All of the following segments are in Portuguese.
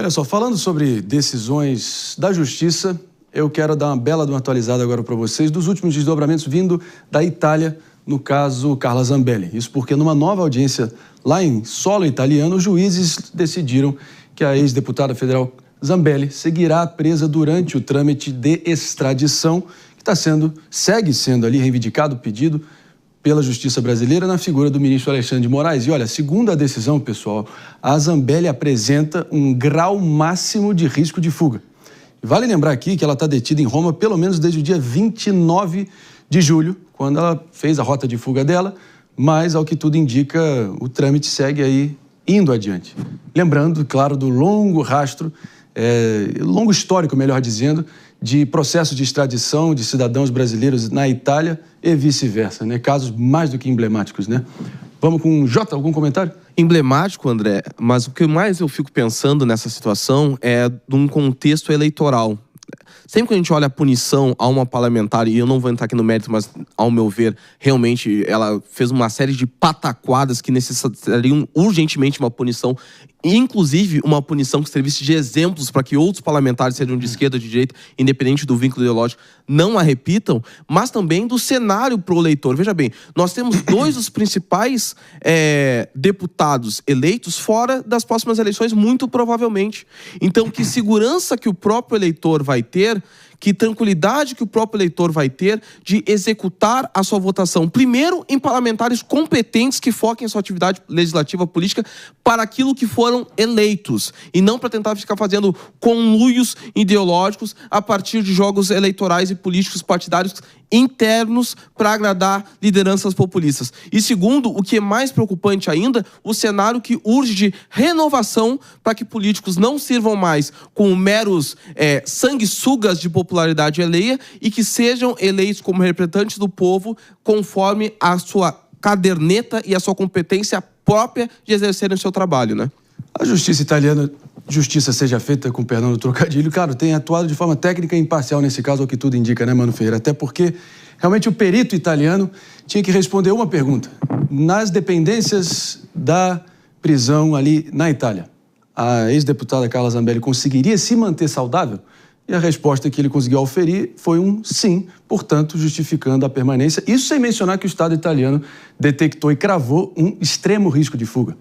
Olha só, falando sobre decisões da Justiça, eu quero dar uma bela de uma atualizada agora para vocês dos últimos desdobramentos vindo da Itália, no caso Carla Zambelli. Isso porque numa nova audiência lá em solo italiano, os juízes decidiram que a ex-deputada federal Zambelli seguirá presa durante o trâmite de extradição, que segue sendo ali reivindicado, pedido pela Justiça brasileira na figura do ministro Alexandre de Moraes. E olha, segundo a decisão, pessoal, a Zambelli apresenta um grau máximo de risco de fuga. Vale lembrar aqui que ela está detida em Roma pelo menos desde o dia 29 de julho, quando ela fez a rota de fuga dela, mas, ao que tudo indica, o trâmite segue aí indo adiante. Lembrando, claro, do longo rastro, longo histórico, melhor dizendo, de processos de extradição de cidadãos brasileiros na Itália e vice-versa, né? Casos mais do que emblemáticos, né? Vamos com o Jota, algum comentário? Emblemático, André, mas o que mais eu fico pensando nessa situação é de um contexto eleitoral. Sempre que a gente olha a punição a uma parlamentar, e eu não vou entrar aqui no mérito, mas, ao meu ver, realmente ela fez uma série de pataquadas que necessitariam urgentemente uma punição, inclusive uma punição que servisse de exemplos para que outros parlamentares, sejam de esquerda ou de direita, independente do vínculo ideológico, não a repitam, mas também do cenário para o eleitor. Veja bem, nós temos dois dos principais deputados eleitos fora das próximas eleições, muito provavelmente. Então, que segurança que o próprio eleitor vai ter, que tranquilidade que o próprio eleitor vai ter de executar a sua votação, primeiro em parlamentares competentes que foquem sua atividade legislativa política para aquilo que foram eleitos, e não para tentar ficar fazendo conluios ideológicos a partir de jogos eleitorais e políticos partidários internos para agradar lideranças populistas. E segundo, o que é mais preocupante ainda, o cenário que urge de renovação para que políticos não sirvam mais como meros sanguessugas de popularidade alheia e que sejam eleitos como representantes do povo conforme a sua caderneta e a sua competência própria de exercerem o seu trabalho, né? A justiça italiana, justiça seja feita com perdão do trocadilho, claro, tem atuado de forma técnica e imparcial nesse caso, ao que tudo indica, né, Mano Ferreira? Até porque, realmente, o perito italiano tinha que responder uma pergunta. Nas dependências da prisão ali na Itália, a ex-deputada Carla Zambelli conseguiria se manter saudável? E a resposta que ele conseguiu auferir foi um sim, portanto, justificando a permanência. Isso sem mencionar que o Estado italiano detectou e cravou um extremo risco de fuga.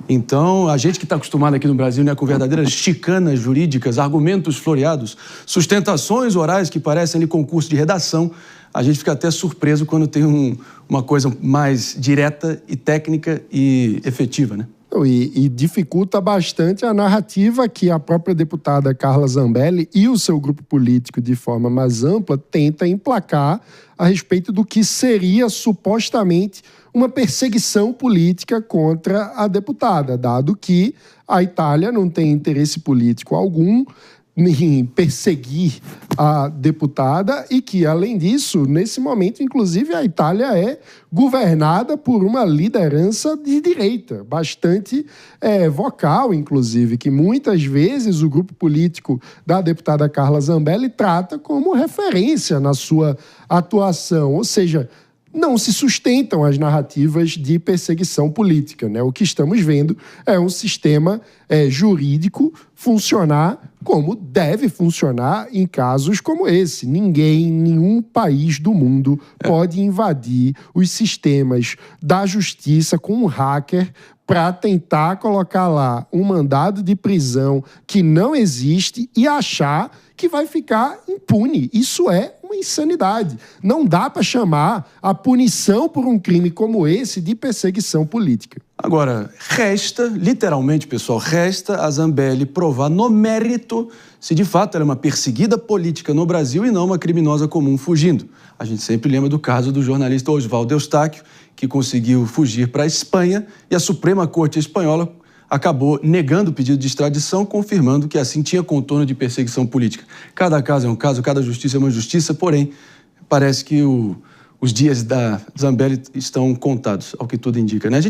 Então, a gente que está acostumado aqui no Brasil, né, com verdadeiras chicanas jurídicas, argumentos floreados, sustentações orais que parecem ali concurso de redação, a gente fica até surpreso quando tem uma coisa mais direta e técnica e efetiva, né? E dificulta bastante a narrativa que a própria deputada Carla Zambelli e o seu grupo político, de forma mais ampla, tenta emplacar a respeito do que seria supostamente uma perseguição política contra a deputada, dado que a Itália não tem interesse político algum em perseguir a deputada e que, além disso, nesse momento, inclusive, a Itália é governada por uma liderança de direita, bastante vocal, inclusive, que muitas vezes o grupo político da deputada Carla Zambelli trata como referência na sua atuação, ou seja, não se sustentam as narrativas de perseguição política, né? O que estamos vendo é um sistema jurídico funcionar como deve funcionar em casos como esse. Ninguém, nenhum país do mundo pode invadir os sistemas da justiça com um hacker para tentar colocar lá um mandado de prisão que não existe e achar que vai ficar impune. Isso é uma insanidade. Não dá para chamar a punição por um crime como esse de perseguição política. Agora, resta, literalmente, pessoal, resta a Zambelli provar no mérito se de fato ela é uma perseguida política no Brasil e não uma criminosa comum fugindo. A gente sempre lembra do caso do jornalista Oswaldo Eustáquio, que conseguiu fugir para a Espanha e a Suprema Corte Espanhola acabou negando o pedido de extradição, confirmando que assim tinha contorno de perseguição política. Cada caso é um caso, cada justiça é uma justiça, porém, parece que os dias da Zambelli estão contados, ao que tudo indica, né?